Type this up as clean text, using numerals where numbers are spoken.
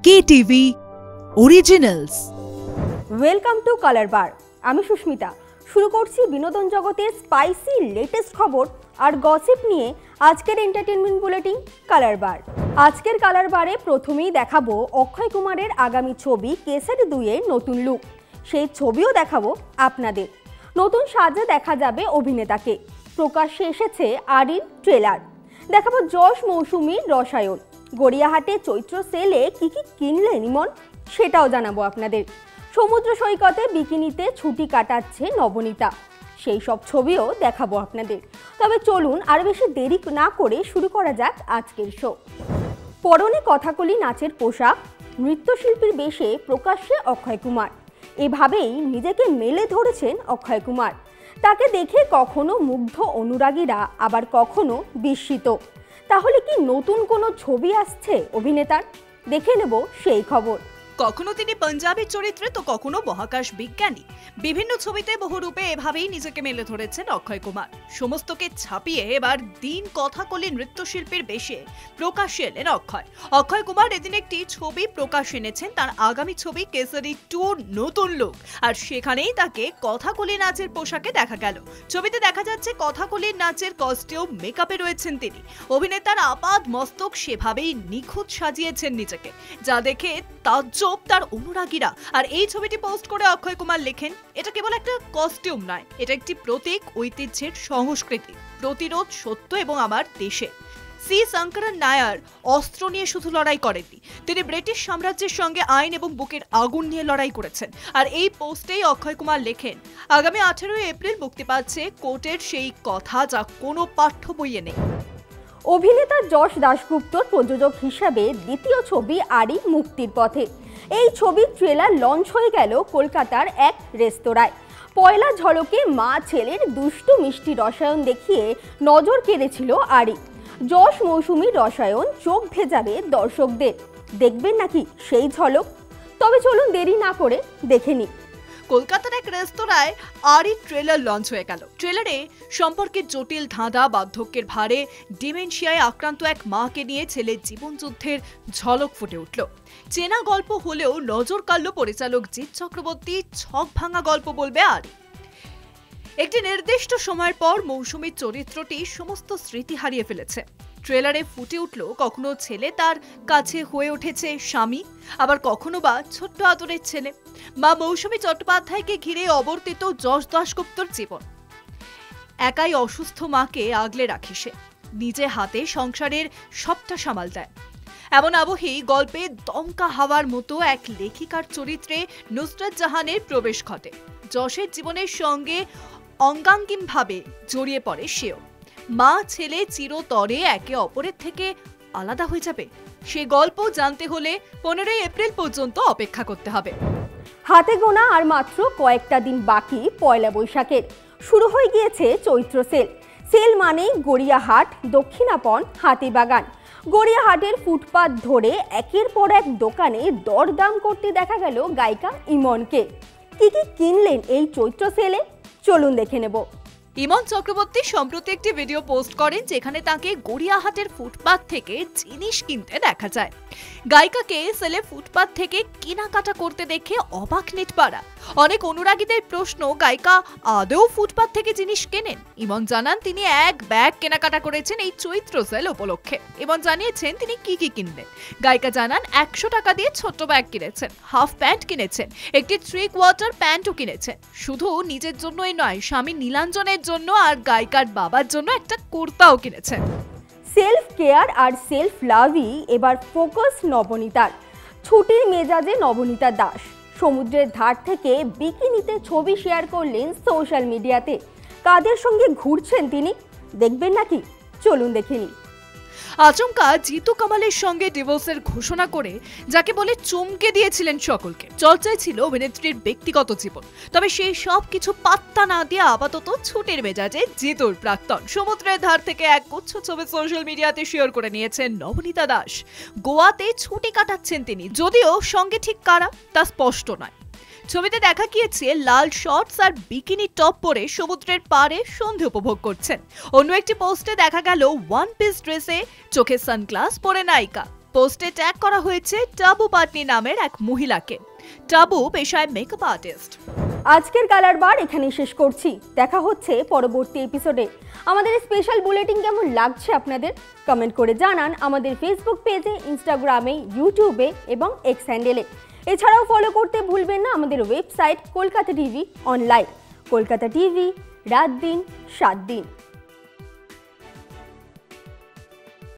KTV Originals। Welcome to colour bar. আমি সুস্মিতা। শুরু করছি বিনোদন জগতের স্পাইসি লেটেস্ট খবর আর গসিপ নিয়ে আজকের এন্টারটেইনমেন্ট বুলেটিন কালার বার। আজকের কালার বারে প্রথমেই দেখাবো অক্ষয় কুমারের আগামী ছবি কেসারি 2 এর নতুন লুক। সেই ছবিও দেখাবো আপনাদের। নতুন সাজে দেখা যাবে অভিনেতাকে। প্রকাশ্যে এসেছে আরির ট্রেলার। দেখাবো যশ মৌসুমীর রসায়ন। গড়িয়াহাটে চৈত্র সেলে কি কিনলেন ইমন সেটাও জানাবো আপনাদের। সমুদ্র সৈকতে বিকিনিতে ছুটি কাটাচ্ছে নবনীতা, সেই সব ছবিও দেখাবো আপনাদের। তবে চলুন আর বেশি দেরি না করে শুরু করা যাক আজকের শো। পরনে কথাকলি নাচের পোশাক, নৃত্যশিল্পীর বেশে প্রকাশ্যে অক্ষয় কুমার। এভাবেই নিজেকে মেলে ধরেছেন অক্ষয় কুমার। তাকে দেখে কখনো মুগ্ধ অনুরাগীরা, আবার কখনো বিস্মিত। তাহলে কি নতুন কোনো ছবি আসছে অভিনেতার? দেখে নেব সেই খবর। কখনো তিনি পাঞ্জাবি চরিত্রে তো কখনো মহাকাশ বিজ্ঞানী। বিভিন্ন ছবিতে বহু রূপে এভাবেই নিজেকে মেলে ধরেছেন অক্ষয় কুমার। সমস্তকে ছাপিয়ে এবার দিন কথাকলি নৃত্যশিল্পীর বেশে প্রকাশ্যে এলেন অক্ষয় কুমার এদিন একটি ছবি প্রকাশ এনেছেন, তার আগামী ছবি কেসারি 2 নতুন লুক। আর সেখানেই তাকে কথাকলি নাচের পোশাকে দেখা গেল। ছবিতে দেখা যাচ্ছে কথাকলি নাচের কস্টিউম মেকআপে রয়েছেন তিনি। অভিনেতার আপাদ মস্তক সেভাবেই নিখুঁত সাজিয়েছেন নিজেকে, যা দেখে তার অনুরাগীরা। আর এই ছবিটি পোস্ট করে অক্ষয় কুমার লেখেন, এটা কেবল একটা কস্টিউম নয়, এটা একটি প্রতীক ঐতিহ্যের, সংস্কৃতি, প্রতিরোধ, সত্য এবং আমার দেশে। সি শঙ্করন নায়ার অস্ত্র নিয়ে শুধু লড়াই করেননি, তিনি ব্রিটিশ সাম্রাজ্যের সঙ্গে আইন এবং বুকের আগুন নিয়ে লড়াই করেছেন। আর এই পোস্টেই অক্ষয় কুমার লেখেন, আগামী 18 এপ্রিল মুক্তি পাচ্ছে কোর্টের সেই কথা, যা কোনো পাঠ্য বইয়ে নেই। অভিনেতা যশ দাশগুপ্তর প্রযোজক হিসাবে দ্বিতীয় ছবি আরি মুক্তির পথে। এই ছবির ট্রেলার লঞ্চ হয়ে গেল কলকাতার এক রেস্তোরাঁয়। পয়লা ঝলকে মা ছেলের দুষ্টু মিষ্টি রসায়ন দেখিয়ে নজর কেড়েছিল আরি। যশ মৌসুমীর রসায়ন চোখ ভেজাবে দর্শকদের। দেখবেন নাকি সেই ঝলক? তবে চলুন দেরি না করে দেখে নিই। কলকাতার এক রেস্তোরাঁয় আরি ট্রেলার লঞ্চ হয়ে গেল। ট্রেলারে সম্পর্কের জটিল ধাঁধা, বার্ধক্যের ভারে ডিমেনশিয়ায় আক্রান্ত এক মাকে নিয়ে ছেলের জীবনযুদ্ধের ঝলক ফুটে উঠল। চেনা গল্প হলেও নজর কাড়ল পরিচালক জিৎ চক্রবর্তী। ছক ভাঙা গল্প বলবে আরি। একটি নির্দিষ্ট সময়ের পর মৌসুমীর চরিত্রটি সমস্ত স্মৃতি হারিয়ে ফেলেছে। ট্রেলারে ফুটে উঠল কখনো ছেলে তার কাছে হয়ে উঠেছে স্বামী, আবার কখনো বা ছোট্ট আদরের ছেলে। মা মৌসুমী চট্টোপাধ্যায়কে ঘিরে অবর্তিত যশ দাশগুপ্তর জীবন। একাই অসুস্থ মাকে আগলে রাখে সে, নিজে হাতে সংসারের সবটা সামাল দেয়। এমন আবহেই গল্পে দমকা হাওয়ার মতো এক লেখিকার চরিত্রে নুসরাত জাহানের প্রবেশ ঘটে। যশের জীবনের সঙ্গে অঙ্গাঙ্গিনভাবে জড়িয়ে পড়ে সেও। মা ছেলে চিরতরে একে অপরের থেকে আলাদা হয়ে যাবে, সে গল্প জানতে হলে 15 এপ্রিল পর্যন্ত অপেক্ষা করতে হবে। হাতে গোনা আর মাত্র কয়েকটা দিন বাকি পয়লা বৈশাখের। শুরু হয়ে গিয়েছে চৈত্র সেল। সেল মানেই গড়িয়াহাট, দক্ষিণাপন, হাতিবাগান। গড়িয়াহাটের ফুটপাত ধরে একের পর এক দোকানে দরদাম করতে দেখা গেল গায়িকা ইমনকে। কি কিনলেন এই চৈত্র সেলে চলুন দেখে নেব। ইমন চক্রবর্তী সম্প্রতি একটি ভিডিও পোস্ট করেন, যেখানে তাকে গড়িয়াহাটের ফুটপাত থেকে জিনিস কিনতে দেখা যায়। গায়িকাকে সেলে ফুটপাত থেকে কেনাকাটা করতে দেখে অবাক নেটপাড়া। অনেক অনুরাগীদের প্রশ্ন, গায়িকা আদৌ ফুটপাত থেকে জিনিস কেনেন? ইমন জানান, তিনি এক ব্যাগ কেনাকাটা করেছেন এই চৈত্র সেল উপলক্ষে। ইমন জানিয়েছেন তিনি কি কিনলেন। গায়িকা জানান, 100 টাকা দিয়ে ছোট্ট ব্যাগ কিনেছেন, হাফ প্যান্ট কিনেছেন, একটি 3/4 প্যান্টও কিনেছেন। শুধু নিজের জন্যই নয়, স্বামী নীলাঞ্জনের জন্য আর গায়িকার বাবার জন্য একটা কুর্তাও কিনেছেন। সেলফ কেয়ার আর সেলফ লাভই এবার ফোকাস নবনীতার। ছুটির মেজাজে নবনীতা দাস সমুদ্রের ধার থেকে বিকিনিতে ছবি শেয়ার করলেন সোশ্যাল মিডিয়াতে। কাদের সঙ্গে ঘুরছেন তিনি দেখবেন নাকি চলুন দেখে নিই। আচমকা জিতু কামালের সঙ্গে ডিভোর্সের ঘোষণা করে যাকে বলে চমকে দিয়েছিলেন সকলকে। চর্চায় ছিল অভিনেত্রীর ব্যক্তিগত জীবন, তবে সেই সব কিছু পাত্তা না দিয়ে আপাতত ছুটির মেজাজে জিতুর প্রাক্তন সমুদ্রের ধার থেকে এক গুচ্ছ ছবি সোশ্যাল মিডিয়াতে শেয়ার করে নিয়েছেন নবনীতা দাস। গোয়াতে ছুটি কাটাচ্ছেন তিনি, যদিও সঙ্গে ঠিক কারা তা স্পষ্ট নয়। ছবিতে দেখা গিয়েছে লাল শর্টস আর বিকিনি টপ পরে সমুদ্রের পাড়ে সন্ধে উপভোগ করছেন। অন্য একটি পোস্টে দেখা গেল ওয়ান পিস ড্রেসে, চোখে সানগ্লাস পরে নায়িকা। পোস্টে ট্যাগ করা হয়েছে টাবু পাটনি নামের এক মহিলাকে। টাবু পেশায় মেকআপ আর্টিস্ট। আজকের কালার বার এখানেই শেষ করছি। দেখা হচ্ছে পরবর্তী এপিসোডে। আমাদের স্পেশাল বুলেটিন কেমন লাগছে আপনাদের কমেন্ট করে জানান আমাদের ফেসবুক পেজে, ইনস্টাগ্রামে, ইউটিউবে এবং এক্স হ্যান্ডেলে। এছাড়াও ফলো করতে ভুলবেন না আমাদের website Kolkata TV online. Kolkata TV, রাত দিন 7 দিন।